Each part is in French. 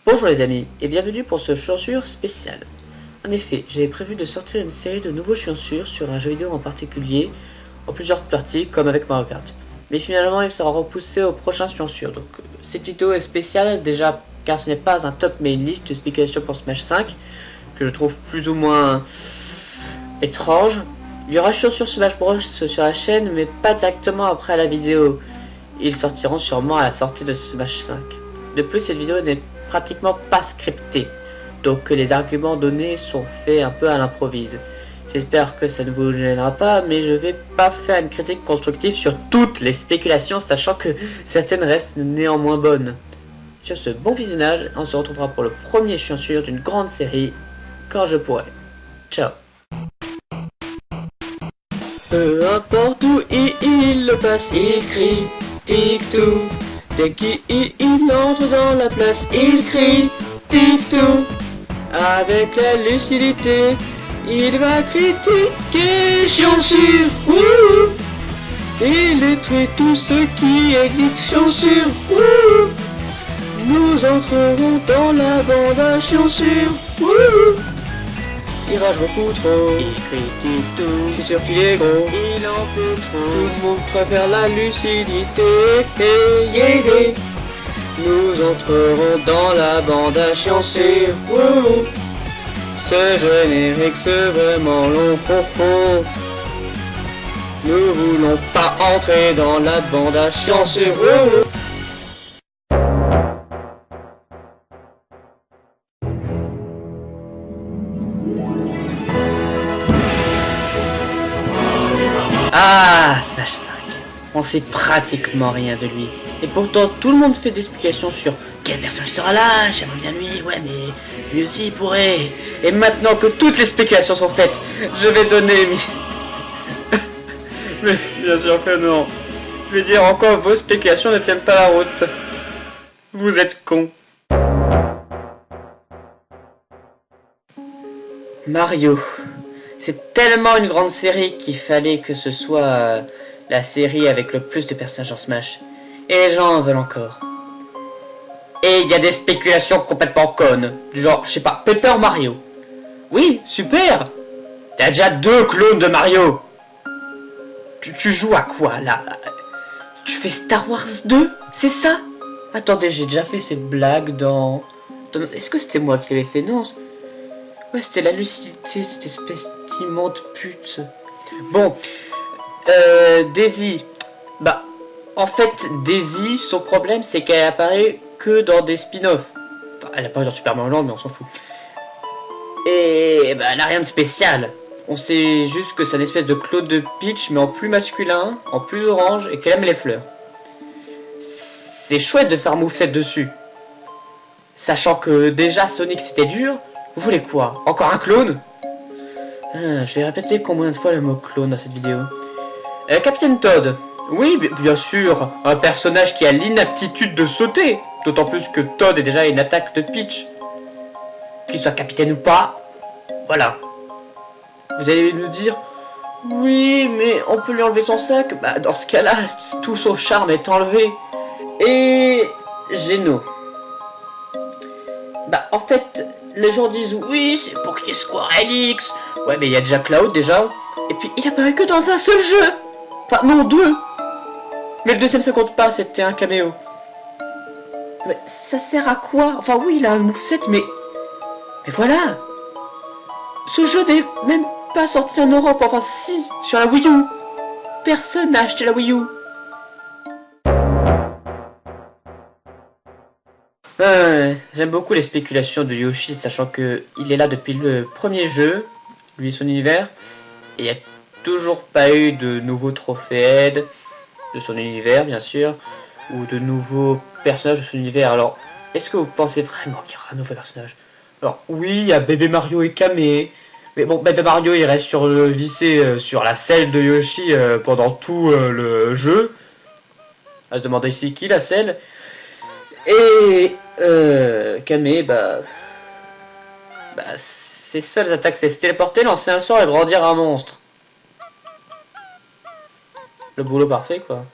Bonjour les amis, et bienvenue pour ce chaussure spécial. En effet, j'avais prévu de sortir une série de nouveaux chaussures sur un jeu vidéo en particulier, en plusieurs parties, comme avec Mario Kart. Mais finalement, il sera repoussé au prochain chaussure. Donc, cette vidéo est spéciale, déjà, car ce n'est pas un top, mais une liste de spéculations pour Smash 5, que je trouve plus ou moins étrange. Il y aura chaussures Smash Bros sur la chaîne, mais pas directement après la vidéo. Ils sortiront sûrement à la sortie de Smash 5. De plus, cette vidéo n'est pratiquement pas scriptée, donc les arguments donnés sont faits un peu à l'improvise. J'espère que ça ne vous gênera pas, mais je vais pas faire une critique constructive sur toutes les spéculations, sachant que certaines restent néanmoins bonnes. Sur ce, bon visionnage, on se retrouvera pour le premier chaussure d'une grande série, quand je pourrai. Ciao. Peu importe où il le passe, il crie tic-tout. Dès qu'il entre dans la place, il crie tic-tout. Avec la lucidité, il va critiquer chaussures. Il détruit tout ce qui existe, chaussures. Nous entrerons dans la bande à chaussures. Il rage beaucoup trop, il critique tout, je suis sûr qu'il est gros, il en fait trop, tout le monde préfère la lucidité, Nous entrerons dans la bande à chaussures, Ce générique c'est vraiment long, Nous voulons pas entrer dans la bande à chaussures, Ah, Smash 5. On sait pratiquement rien de lui. Et pourtant, tout le monde fait des explications sur quel personnage sera là, j'aimerais bien lui, ouais, mais lui aussi il pourrait. Et maintenant que toutes les spéculations sont faites, je vais donner Mais bien sûr que non. Je vais dire encore, vos spéculations ne tiennent pas la route. Vous êtes cons. Mario. C'est tellement une grande série qu'il fallait que ce soit la série avec le plus de personnages en Smash. Et les gens en veulent encore. Et il y a des spéculations complètement connes. Du genre, je sais pas, Paper Mario. Oui, super. T'as déjà 2 clones de Mario. Tu joues à quoi là? Tu fais Star Wars 2? C'est ça? Attendez, j'ai déjà fait cette blague dans... Est-ce que c'était moi qui l'avais fait? Non. Ouais, c'était la lucidité, cette espèce d'immonde pute. Bon, Daisy. Bah, en fait, Daisy, son problème, c'est qu'elle apparaît que dans des spin-offs. Enfin, elle apparaît dans Super Mario Land, mais on s'en fout. Et bah, elle a rien de spécial. On sait juste que c'est une espèce de Claude de Peach, mais en plus masculin, en plus orange, et qu'elle aime les fleurs. C'est chouette de faire moveset dessus. Sachant que déjà Sonic c'était dur. Vous voulez quoi? Encore un clone? Je vais répéter combien de fois le mot clone dans cette vidéo. Capitaine Toad. Oui, bien sûr, un personnage qui a l'inaptitude de sauter. D'autant plus que Toad est déjà une attaque de Peach. Qu'il soit capitaine ou pas, voilà. Vous allez nous dire, oui, mais on peut lui enlever son sac. Bah, dans ce cas-là, tout son charme est enlevé. Et... Geno. Bah, en fait... Les gens disent oui, c'est pour qu'il y ait Square Enix. Ouais, mais il y a déjà Cloud déjà. Et puis il apparaît que dans un seul jeu. Enfin, non, 2. Mais le deuxième ça compte pas, c'était un caméo. Mais ça sert à quoi? Enfin, oui, il a un moveset, mais voilà. Ce jeu n'est même pas sorti en Europe. Enfin, si, sur la Wii U. Personne n'a acheté la Wii U. J'aime beaucoup les spéculations de Yoshi, sachant que il est là depuis le premier jeu, lui et son univers, et il n'y a toujours pas eu de nouveaux trophées de son univers, bien sûr, ou de nouveaux personnages de son univers. Alors, est-ce que vous pensez vraiment qu'il y aura un nouveau personnage? Alors, oui, il y a Bébé Mario et Kamé, mais bon, Bébé Mario, il reste sur le vissé sur la selle de Yoshi pendant tout le jeu. À se demander ici qui la selle. Et Kamé, bah ses seules attaques c'est se téléporter, lancer un sort et grandir un monstre. Le boulot parfait quoi.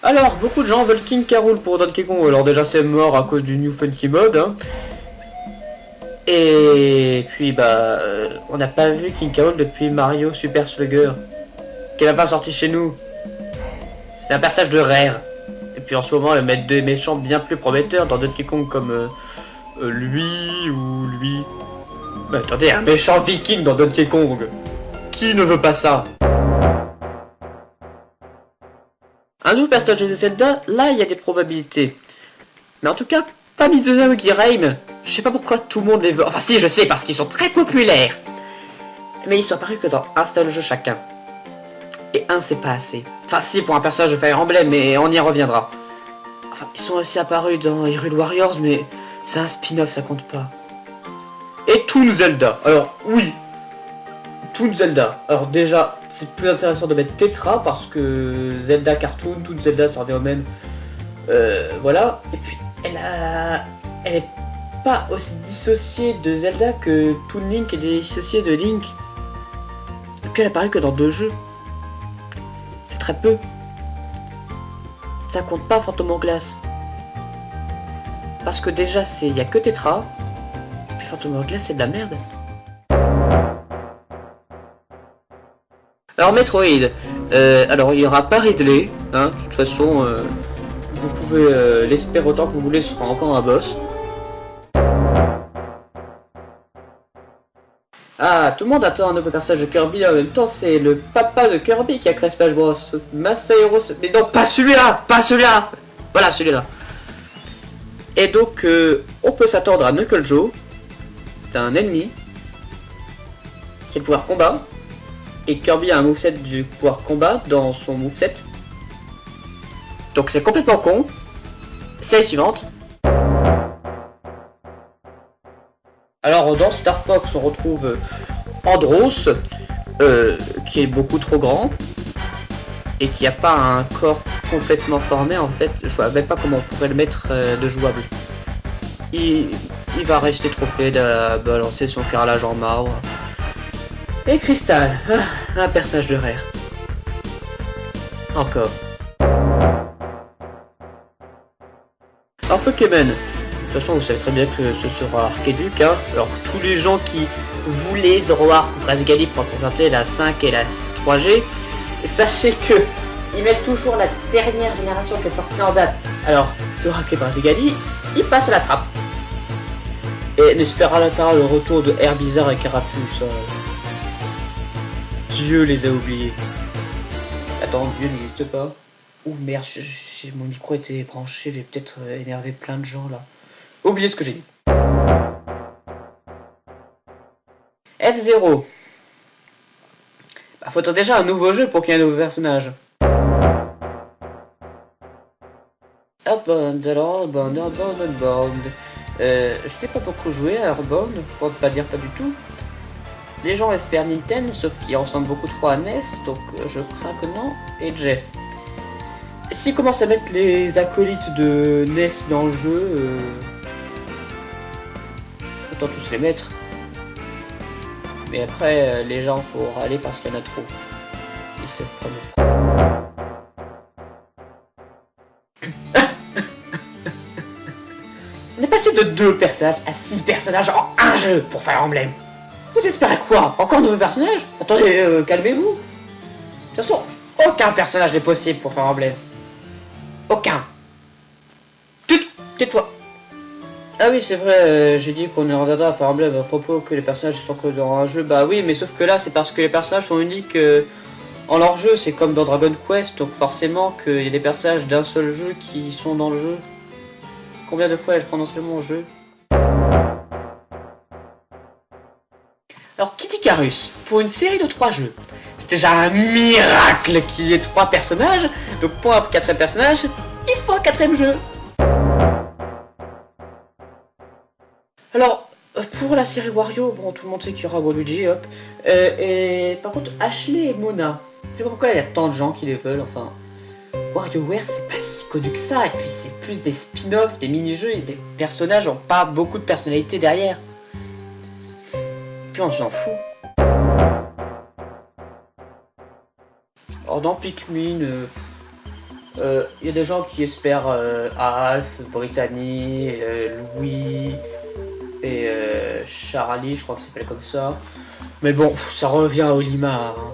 Alors, beaucoup de gens veulent King K. Rool pour Donkey Kong. Alors déjà, c'est mort à cause du New Funky Mode. Hein. Et puis, bah, on n'a pas vu King K. Rool depuis Mario Super Slugger. Qui n'a pas sorti chez nous. C'est un personnage de Rare. Et puis en ce moment, ils mettent des méchants bien plus prometteurs dans Donkey Kong comme lui ou lui. Mais attendez, un méchant viking dans Donkey Kong. Qui ne veut pas ça? Un nouveau personnage de Zelda, là il y a des probabilités. Mais en tout cas, pas Midona ou Guiraim. Je sais pas pourquoi tout le monde les veut. Enfin si, je sais, parce qu'ils sont très populaires. Mais ils sont apparus que dans un seul jeu chacun. Et un c'est pas assez. Enfin si, pour un personnage de Fire Emblem, mais on y reviendra. Enfin, ils sont aussi apparus dans Hyrule Warriors, mais c'est un spin-off, ça compte pas. Et Toon Zelda. Alors oui, Toon Zelda. Alors déjà, c'est plus intéressant de mettre Tetra parce que Zelda Cartoon, Toon Zelda, ça revient au même. Voilà. Et puis, elle est pas aussi dissociée de Zelda que Toon Link est dissociée de Link. Et puis elle apparaît que dans 2 jeux. C'est très peu. Ça compte pas Phantom Hourglass. Parce que déjà, il y a que Tetra. Puis Phantom Hourglass, c'est de la merde. Alors Metroid, alors il n'y aura pas Ridley, hein, de toute façon, vous pouvez l'espérer autant que vous voulez, ce sera encore un boss. Ah, tout le monde attend un nouveau personnage de Kirby, en même temps c'est le papa de Kirby qui a créé Smash Bros. Masahiro... Mais non, pas celui-là. Voilà, celui-là. Et donc, on peut s'attendre à Knuckle Joe, c'est un ennemi, qui a le pouvoir combat. Et Kirby a un moveset du pouvoir combat dans son moveset. Donc c'est complètement con. Série suivante. Alors dans Star Fox on retrouve Andros, qui est beaucoup trop grand. Et qui n'a pas un corps complètement formé en fait. Je vois même pas comment on pourrait le mettre de jouable. Il va rester trop fait de balancer son carrelage en marbre. Et Crystal, un personnage de Rare. Encore. Alors Pokémon, de toute façon vous savez très bien que ce sera Arceduc, hein. Alors tous les gens qui voulaient Zoroark ou Brazigali pour représenter la 5 et la 3G, sachez que ils mettent toujours la dernière génération qui est sortie en date. Alors Zoroark et Brazigali, ils passent à la trappe. Et n'espérera pas le retour de Herbizarre et Carapuce. Dieu les a oubliés. Attends, Dieu n'existe pas. Ouh merde, mon micro était branché, j'ai peut-être énervé plein de gens là. Oubliez ce que j'ai dit. F0. Bah, faudrait déjà un nouveau jeu pour qu'il y ait un nouveau personnage. Earthbound, alors Earthbound. Je n'ai pas beaucoup joué à Earthbound, pour pas dire pas du tout. Les gens espèrent Nintendo, sauf qu'il ressemble beaucoup trop à NES, donc je crains que non. Et Jeff. S'ils commencent à mettre les acolytes de NES dans le jeu, autant tous les mettre. Mais après, les gens, faut râler parce qu'il y en a trop. Ils savent pas. On est passé de 2 personnages à 6 personnages en un jeu pour Fire Emblem. Vous espérez quoi? Encore un nouveau personnage? Attendez, calmez-vous. De toute façon, aucun personnage n'est possible pour Fire Emblem. Aucun. Tais-toi. Ah oui, c'est vrai, j'ai dit qu'on reviendra à Fire Emblem à propos que les personnages sont que dans un jeu. Bah oui, mais sauf que là, c'est parce que les personnages sont uniques en leur jeu. C'est comme dans Dragon Quest, donc forcément qu'il y a des personnages d'un seul jeu qui sont dans le jeu. Combien de fois ai-je prononcé mon jeu? Alors, Kid Icarus, pour une série de 3 jeux, c'est déjà un miracle qu'il y ait 3 personnages. Donc pour un 4ème personnage, il faut un 4ème jeu. Alors, pour la série Wario, bon, tout le monde sait qu'il y aura Waluigi, hop. Et par contre, Ashley et Mona, je sais pas pourquoi il y a tant de gens qui les veulent, enfin... WarioWare, c'est pas si connu que ça, et puis c'est plus des spin-offs, des mini-jeux, et des personnages n'ont pas beaucoup de personnalité derrière. Puis on s'en fout. Alors dans Pikmin, Il y a des gens qui espèrent Alf, Brittany, Louis et Charlie, je crois que ça s'appelle comme ça. Mais bon, ça revient à Olimar. Hein.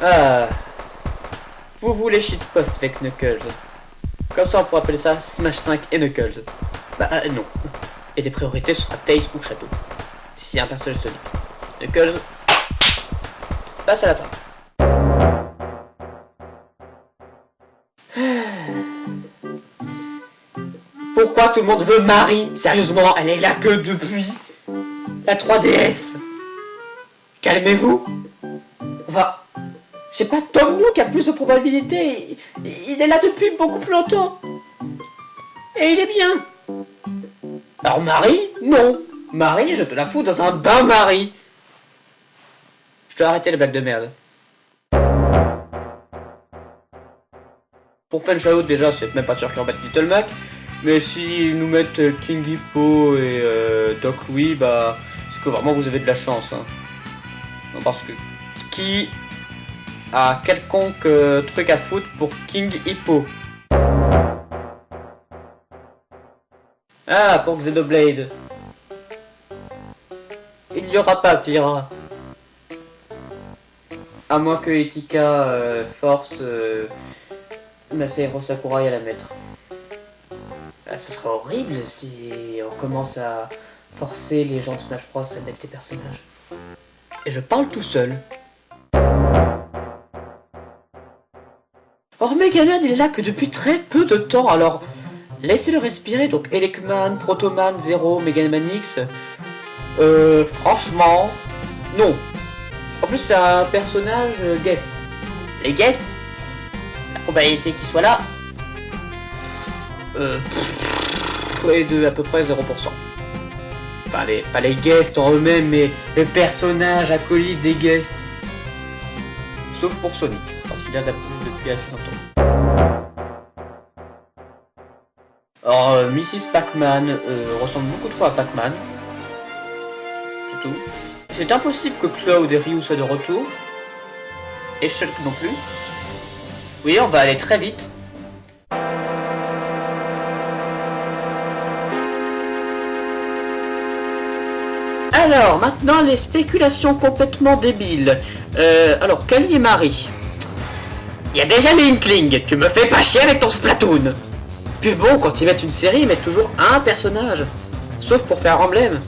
Ah, vous voulez shitpost avec Knuckles. Comme ça on pourrait appeler ça Smash 5 et Knuckles. Bah non. Et des priorités sera Tails ou Shadow. S'il y a un personnage Sonic. Knuckles passe à la table. Pourquoi tout le monde veut Marie? Sérieusement, elle est là que depuis la 3DS. Calmez-vous. Enfin, je sais pas, Tom Nook a plus de probabilité. Il est là depuis beaucoup plus longtemps. Et il est bien. Alors Marie, non. Marie, je te la fous dans un bain-marie. Je dois arrêter les blagues de merde. Pour Punch Out, déjà, c'est même pas sûr qu'ils remettent Little Mac. Mais s'ils nous mettent King Hippo et Doc Louis, bah, c'est que vraiment vous avez de la chance. Hein. Non, parce que qui a quelconque truc à foutre pour King Hippo? Ah, pour Xenoblade. Il n'y aura pas Pyrrha. À moins que Etika force Masahiro Sakurai à la mettre. Ah, ça serait horrible si on commence à forcer les gens de Smash Bros à mettre des personnages. Et je parle tout seul. Or Megaman il est là que depuis très peu de temps, alors laissez-le respirer. Donc Elecman, Protoman, Zero, Megaman X. Franchement, non. En plus c'est un personnage guest. Les guests, la probabilité qu'il soit là, est de à peu près 0%. Enfin, pas les guests en eux-mêmes, mais les personnages acolytes des guests. Sauf pour Sonic, parce qu'il y a depuis assez longtemps. Alors, Mrs. Pac-Man ressemble beaucoup trop à Pac-Man. C'est tout. C'est impossible que Cloud et Ryu soient de retour. Et Shulk non plus. Oui, on va aller très vite. Alors, maintenant, les spéculations complètement débiles. Alors, Kali et Marie. Il y a déjà les Inklings, tu me fais pas chier avec ton Splatoon. Puis bon, quand ils mettent une série, ils mettent toujours un personnage. Sauf pour Fire Emblem.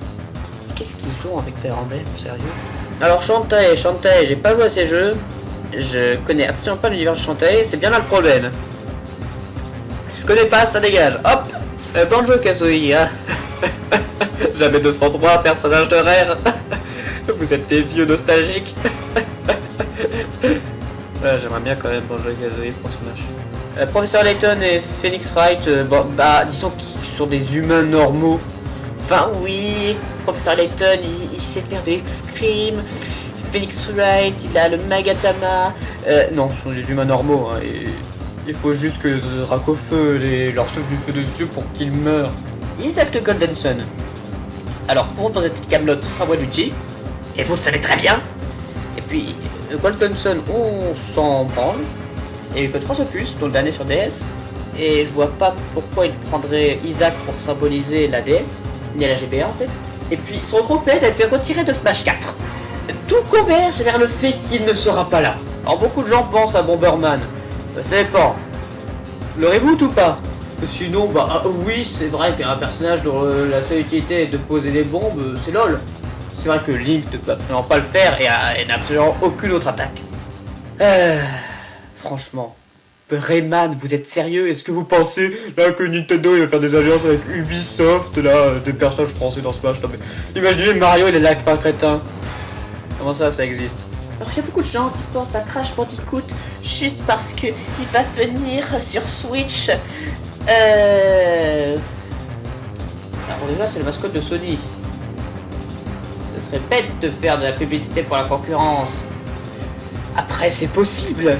Qu'est-ce qu'ils ont avec Fire Emblem, sérieux? Alors, Shantae, j'ai pas joué à ces jeux. Je connais absolument pas l'univers de Shantae, c'est bien là le problème. Je connais pas, ça dégage. Hop, Banjo-Kazooie, hein. Jamais 203, personnage de Rare. Vous êtes des vieux nostalgiques. J'aimerais bien quand même Banjo-Kazooie pour Smash. Professeur Layton et Phoenix Wright, bon, bah, disons qu'ils sont des humains normaux. Enfin, oui, Professeur Layton, il sait faire des escrimes. Phoenix Wright, il a le Magatama. Non, ce sont des humains normaux. Hein, et il faut juste que Rakofeu leur souffle du feu dessus pour qu'ils meurent. Isaac de Golden Sun. Alors, pour reposer cette Camelot, ce sera Waluigi. Et vous le savez très bien. Et puis, Golden Sun, on s'en branle. Il n'y a eu que 3 opus, dont le dernier sur DS. Et je vois pas pourquoi il prendrait Isaac pour symboliser la DS, ni la GBA en fait. Et puis, son trophée a été retiré de Smash 4. Tout converge vers le fait qu'il ne sera pas là. Alors, beaucoup de gens pensent à Bomberman. Ça dépend. Le reboot ou pas? Sinon, bah oui, c'est vrai qu'un personnage dont la seule utilité est de poser des bombes, c'est LOL. C'est vrai que Link ne peut absolument pas le faire et n'a absolument aucune autre attaque. Franchement, Rayman, vous êtes sérieux? Est-ce que vous pensez là que Nintendo il va faire des alliances avec Ubisoft, là, des personnages français dans Smash? Non, mais imaginez Mario, il est là pas crétin. Comment ça existe? Alors il y a beaucoup de gens qui pensent à Crash Bandicoot juste parce que il va venir sur Switch. Alors déjà c'est le mascotte de Sony. Ce serait bête de faire de la publicité pour la concurrence. Après c'est possible.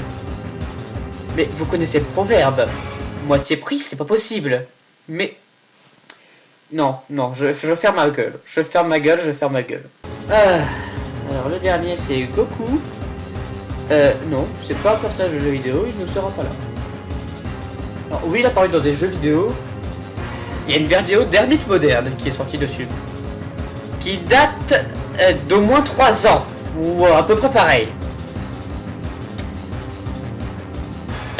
Mais vous connaissez le proverbe. Moitié prix c'est pas possible. Mais... Non, je ferme ma gueule. Je ferme ma gueule. Alors le dernier c'est Goku. Non, c'est pas un personnage de jeu vidéo, il ne sera pas là. Alors, oui, il a parlé dans des jeux vidéo. Il y a une vidéo d'Hermite Moderne qui est sortie dessus. Qui date d'au moins 3 ans. Ou à peu près pareil.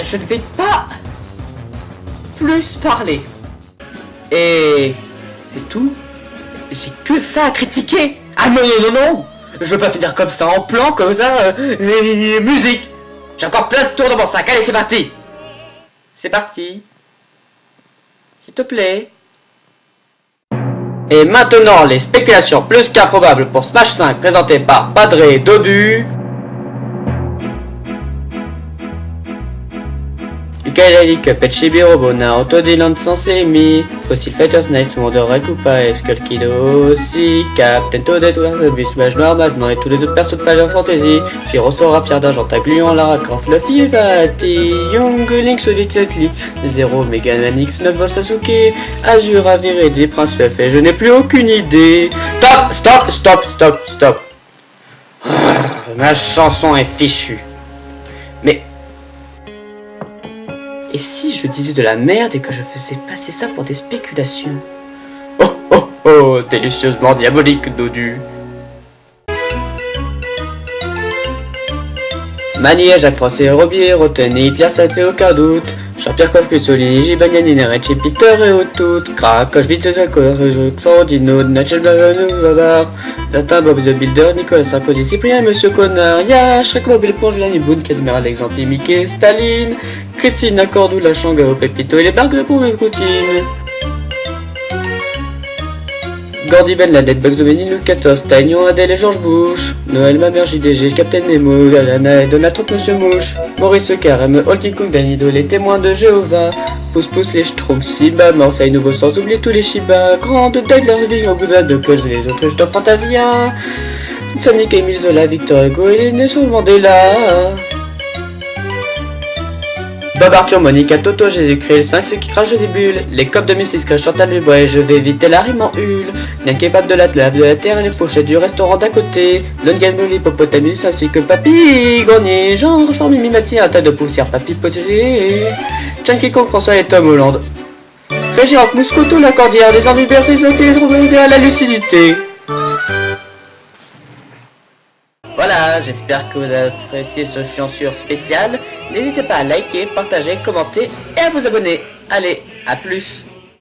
Je ne vais pas plus parler. Et c'est tout. J'ai que ça à critiquer. Ah non, non, non, non. Je veux pas finir comme ça, en plan, comme ça. Musique. J'ai encore plein de tours dans mon sac. Allez, c'est parti. C'est parti. S'il te plaît. Et maintenant, les spéculations plus qu'improbables pour Smash 5 présentées par Padre Dodu. Ukulele, Cuphead, Chibi Robo, Naruto, Dylan, Sansemi, Fossil Fighters, Nights, Wonder, Koopa et Skull Kid aussi, Captain Toadette, Warbus, Smash Noir, Magma et tous les autres persos de Final Fantasy, Pyrosora, Pierre d'Argent, Gluon, Lara Croft, Luffy, Vati, Young, Link, Solid, Zetli, Zero, Mega Man X, 9 Volt Sasuke, Azura, Viridi, Prince F et je n'ai plus aucune idée. Stop, stop, stop, stop, stop. Ma chanson est fichue. Mais... et si je disais de la merde et que je faisais passer ça pour des spéculations? Oh oh oh, délicieusement diabolique, Dodu. Mani, Jacques Français, Robier, Roten et Hitler, ça fait aucun doute. Jean-Pierre Coff-Cuzzoli, Gibaniani, Neretchi, Peter et Otout, Krakosh, Vitezako, Rejout, Fordino, Nachel Baron, Babar, Latin, Bob the Builder, Nicolas Sarkozy, Cyprien, Monsieur Connard, Yash, Shrek, Mobile, Ponge, Lani, Boone, Cadmiral, Exemple, Mickey, Staline, Christine, Cordou, La Changao, Pepito et les barques de Poum et Poutine. Gordy Ben Laden, Bugs Bunny, Lucatos, Taignon, Adèle et George Bush, Noël, ma mère, JDG, Captain Nemo, Galana et Donatrop, Monsieur Mouche, Maurice Carême, Holking Kong, Danido, les témoins de Jéhovah, Pousse Pousse les Schtroumpfs, Simba, Marseille Nouveau sans oublier tous les Shiba, Grande Dagler, Vigo, Bouddha, de Coles et les autres jetons Fantasia, Sonic, Emile Zola, Victor Hugo et les Nelson Mandela. Bob Arthur, Monica, Toto, Jésus-Christ, Sphinx qui crache des bulles, les copes de Mrs. Crash, Chantal Dubois et je vais éviter la rime en hule, l'incapable de la lave de la terre et les fourchettes du restaurant d'à côté, Longan l'hippopotamus ainsi que Papy, Grenier, Jean, Reforme, Mimati, un tas de poussière, Papy Potier, Chunky Kong, François et Tom Holland, Régirant, Mouscoto, la cordière, les ennuis berries, la télé, à la lucidité. Voilà, j'espère que vous avez apprécié ce chansure spécial. N'hésitez pas à liker, partager, commenter et à vous abonner. Allez, à plus!